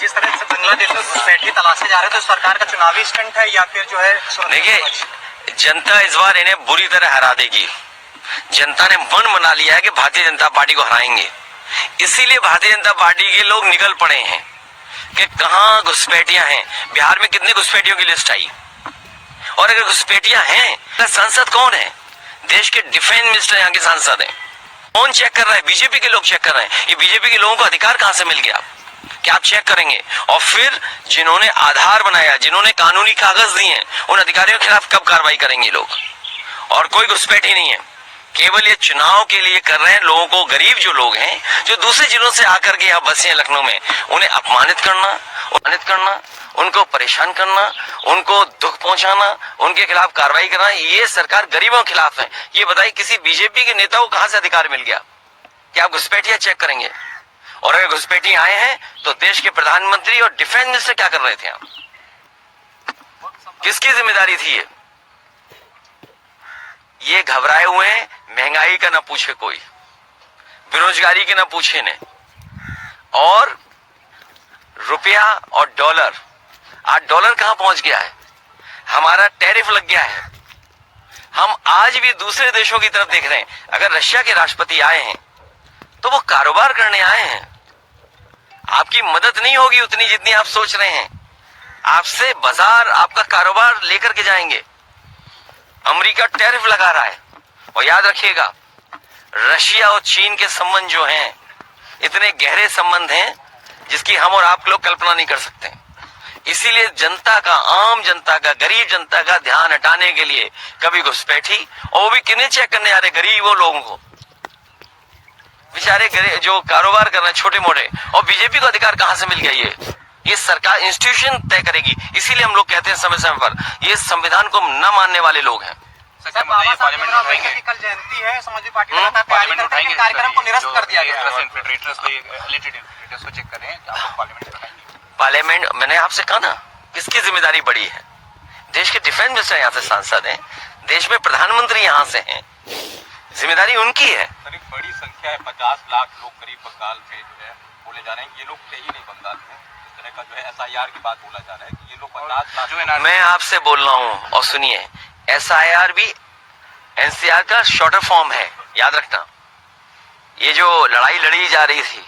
जिस तरह से बांग्लादेश में घुसपैठी तलाशे जा रहे थे, तो सरकार का चुनावी स्टंट है या फिर जो है? देखिए, जनता इस बार इन्हें बुरी तरह हरा देगी। जनता ने मन बना लिया है कि भारतीय जनता पार्टी को हराएंगे, इसीलिए भारतीय जनता पार्टी के लोग निकल पड़े हैं कि कहाँ घुसपैठियां हैं। बिहार में कितने घुसपैठियों की लिस्ट आई, और अगर घुसपैठियां हैं तो सांसद कौन है? देश के डिफेंस मिनिस्टर यहाँ के सांसद हैं। कौन चेक कर रहा है? बीजेपी के लोग चेक कर रहे हैं। ये बीजेपी के लोगों को अधिकार कहां से मिल गया क्या आप चेक करेंगे? और फिर जिन्होंने आधार बनाया, जिन्होंने कानूनी कागज दिए हैं, उन अधिकारियों के खिलाफ कब कार्रवाई करेंगे लोग? और कोई घुसपैठी नहीं है, केवल ये चुनाव के लिए कर रहे हैं। लोगों को, गरीब जो लोग हैं, जो दूसरे जिलों से आकर के यहाँ बसे हैं लखनऊ में, उन्हें अपमानित करना, उनको परेशान करना, उनको दुख पहुंचाना, उनके खिलाफ कार्रवाई करना, ये सरकार गरीबों के खिलाफ है। ये बताइए, किसी बीजेपी के नेता को कहां से अधिकार मिल गया? क्या आप घुसपैठियां चेक करेंगे? और अगर घुसपैठी आए हैं तो देश के प्रधानमंत्री और डिफेंस मिनिस्टर क्या कर रहे थे? आप किसकी जिम्मेदारी थी ये घबराए हुए हैं। महंगाई का ना पूछे कोई, बेरोजगारी के ना पूछे ने, और रुपया और डॉलर, आज डॉलर कहां पहुंच गया है? हमारा टैरिफ लग गया है। हम आज भी दूसरे देशों की तरफ देख रहे हैं। अगर रशिया के राष्ट्रपति आए हैं तो वो कारोबार करने आए हैं। आपकी मदद नहीं होगी उतनी जितनी आप सोच रहे हैं। आपसे बाजार, आपका कारोबार लेकर के जाएंगे। अमेरिका टैरिफ लगा रहा है। और याद रखिएगा, रशिया और चीन के संबंध जो हैं, इतने गहरे संबंध हैं जिसकी हम और आप लोग कल्पना नहीं कर सकते। इसीलिए जनता का, आम जनता का, गरीब जनता का ध्यान हटाने के लिए कभी घुसपैठी, और वो भी किन्हें चेक करने आ रहे? गरीबों लोगों को, बेचारे जो कारोबार कर रहे हैं छोटे मोटे। और बीजेपी को अधिकार कहां से मिल गया? ये सरकार, इंस्टीट्यूशन तय करेगी। इसीलिए हम लोग कहते हैं समय समय पर, ये संविधान को न मानने वाले लोग हैं। कल जयंती है, समाजवादी पार्टी कार्यक्रम को निरस्त कर दिया गया। पार्लियामेंट, मैंने आपसे कहा ना, किसकी जिम्मेदारी बड़ी है? देश के डिफेंस मिनिस्टर यहाँ से सांसद हैं, देश में प्रधानमंत्री यहाँ से हैं, जिम्मेदारी उनकी है। सर, एक बड़ी संख्या है, 50 लाख लोग करीब बंगाल से जो है बोले जा रहे हैं कि ये लोग थे ही नहीं बंगाल में। इस तरह का जो है SIR की बात बोला जा रहा है कि ये लोग 50 लाख जो है। मैं आपसे बोल रहा हूँ, और सुनिए, SIR भी NCR का शॉर्टर फॉर्म है, याद रखना। ये जो लड़ाई लड़ी जा रही थी,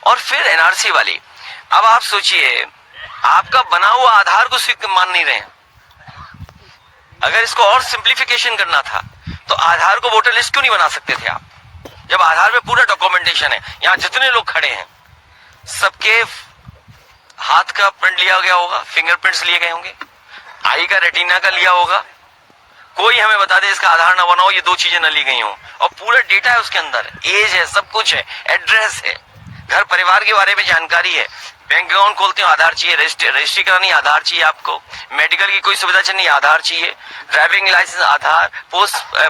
और फिर NRC वाली। अब आप सोचिए, आपका बना हुआ आधार को स्वीकार मान नहीं रहे हैं। अगर इसको और सिंप्लीफिकेशन करना था तो आधार को वोटर लिस्ट क्यों नहीं बना सकते थे आप? जब आधार में पूरा डॉक्यूमेंटेशन है, यहां जितने लोग खड़े हैं सबके हाथ का प्रिंट लिया गया होगा, फिंगरप्रिंट्स लिए गए होंगे, आई का, रेटिना का लिया होगा। कोई हमें बता दे इसका आधार ना बनाओ, ये दो चीजें न ली गई हो, और पूरा डेटा है उसके अंदर, एज है, सब कुछ है, एड्रेस है, घर परिवार के बारे में जानकारी है। बैंक अकाउंट खोलते हो, आधार चाहिए, रजिस्ट्री करानी, आधार चाहिए आपको, मेडिकल की कोई सुविधा चाहिए, आधार चाहिए, ड्राइविंग लाइसेंस आधार,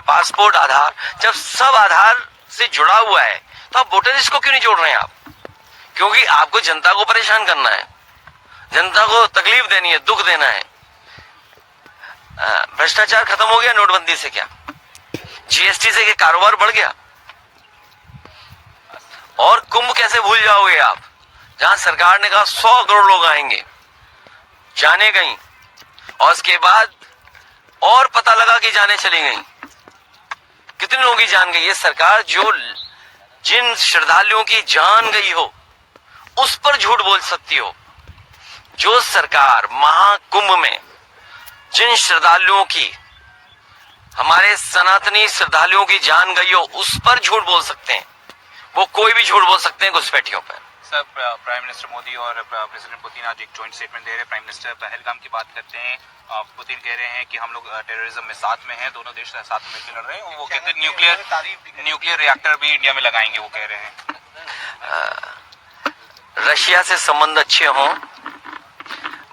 पासपोर्ट आधार। जब सब आधार से जुड़ा हुआ है तो आप वोटर लिस्ट को क्यों नहीं जोड़ रहे हैं आप? क्योंकि आपको जनता को परेशान करना है, जनता को तकलीफ देनी है, दुख देना है। भ्रष्टाचार खत्म हो गया नोटबंदी से? क्या GST से के कारोबार बढ़ गया? और कुंभ कैसे भूल जाओगे आप, जहां सरकार ने कहा 100 करोड़ लोग आएंगे, जाने गई, और उसके बाद और पता लगा कि जाने चली गई। कितने लोगों की जान गई? ये सरकार जो जिन श्रद्धालुओं की जान गई हो उस पर झूठ बोल सकती हो। जो सरकार महाकुंभ में जिन श्रद्धालुओं की, हमारे सनातनी श्रद्धालुओं की जान गई हो, उस पर झूठ बोल सकते हैं। वो कोई भी झूठ बोल सकते हैं घुसपैठियों पर। सर, प्राइम मिनिस्टर मोदी और प्रेसिडेंट पुतिन आज एक जॉइंट स्टेटमेंट दे रहे हैं। प्राइम मिनिस्टर पहलगाम की बात करते हैं, पुतिन कह रहे हैं कि हम लोग टेररिज्म में साथ में हैं, दोनों देश साथ में मिलकर लड़ रहे हैं। वो कहते हैं न्यूक्लियर रिएक्टर भी इंडिया में लगाएंगे, वो कह रहे हैं। रशिया से संबंध अच्छे हों,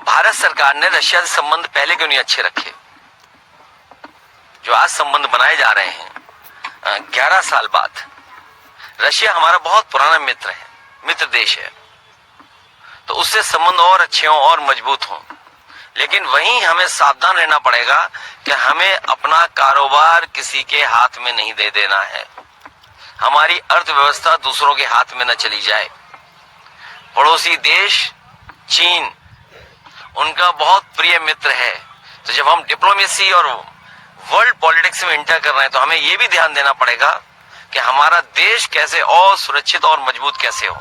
भारत सरकार ने रशिया से संबंध पहले क्यों नहीं अच्छे रखे? जो आज संबंध बनाए जा रहे हैं 11 साल बाद। रशिया हमारा बहुत पुराना मित्र है, मित्र देश है, तो उससे संबंध और अच्छे हों और मजबूत हों। लेकिन वहीं हमें सावधान रहना पड़ेगा कि हमें अपना कारोबार किसी के हाथ में नहीं दे देना है। हमारी अर्थव्यवस्था दूसरों के हाथ में न चली जाए। पड़ोसी देश चीन उनका बहुत प्रिय मित्र है। तो जब हम डिप्लोमेसी और वर्ल्ड पॉलिटिक्स में एंटर कर रहे हैं तो हमें यह भी ध्यान देना पड़ेगा कि हमारा देश कैसे और सुरक्षित और मजबूत कैसे हो।